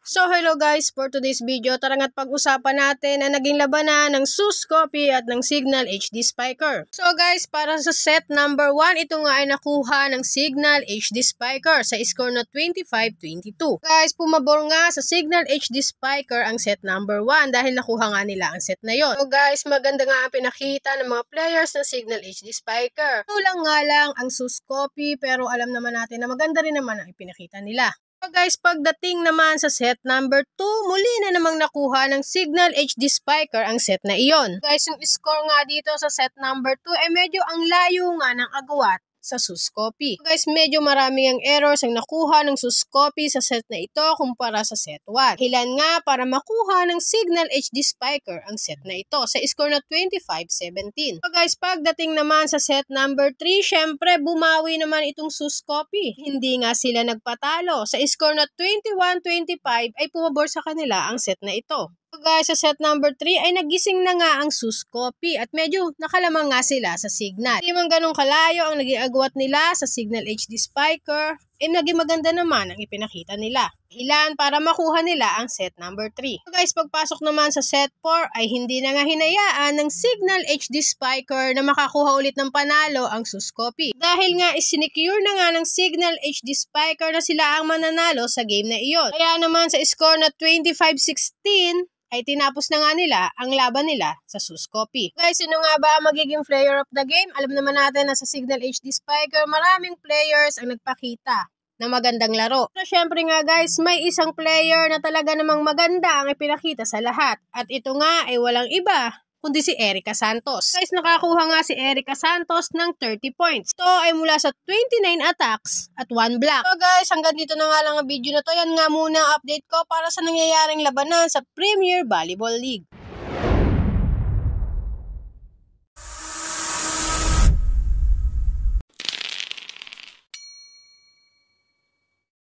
So hello guys, for today's video, tara nga't pag-usapan natin ang naging labanan ng SUS Copy at ng Signal HD Spiker. So guys, para sa set number 1, ito nga ay nakuha ng Signal HD Spiker sa score na 25-22. Guys, pumabor nga sa Signal HD Spiker ang set number 1 dahil nakuha nga nila ang set na yon. So guys, maganda nga ang pinakita ng mga players ng Signal HD Spiker. Kulang nga lang ang SUS Copy pero alam naman natin na maganda rin naman ang ipinakita nila. So guys, pagdating naman sa set number 2, muli na namang nakuha ng Signal HD Spiker ang set na iyon. Guys, yung score nga dito sa set number 2 ay medyo ang layo nga ng agwat sa SUS Copy. So guys, medyo marami ang errors ang nakuha ng SUS Copy sa set na ito kumpara sa set 1. Dahilan nga para makuha ng Signal HD Spiker ang set na ito sa score na 25-17. So guys, pagdating naman sa set number 3, syempre bumawi naman itong SUS Copy. Hindi nga sila nagpatalo. Sa score na 21-25 ay pumabor sa kanila ang set na ito. So guys, sa set number 3 ay nagising na nga ang SUS Copy at medyo nakalamang nga sila sa Signal. Hindi man ganun kalayo ang naging agwat nila sa Signal HD Spiker, naging maganda naman ang ipinakita nila. Dahilan para makuha nila ang set number 3. So guys, pagpasok naman sa set 4 ay hindi na nga hinayaan ng Signal HD Spiker na makakuha ulit ng panalo ang SUS Copy. Dahil nga isinicure na nga ng Signal HD Spiker na sila ang mananalo sa game na iyon. Kaya naman sa score na 25-16, ay tinapos na nga nila ang laban nila sa SUS Copy. Guys, sino nga ba ang magiging player of the game? Alam naman natin na sa Signal HD Spiker, maraming players ang nagpakita na magandang laro. So, syempre nga guys, may isang player na talaga namang maganda ang ipinakita sa lahat. At ito nga ay walang iba kundi si Erica Santos. Guys, nakakuha nga si Erica Santos ng 30 points. Ito ay mula sa 29 attacks at 1 block. So guys, hanggang dito na nga lang ang video na to. Yan nga muna ang update ko para sa nangyayaring labanan sa Premier Volleyball League.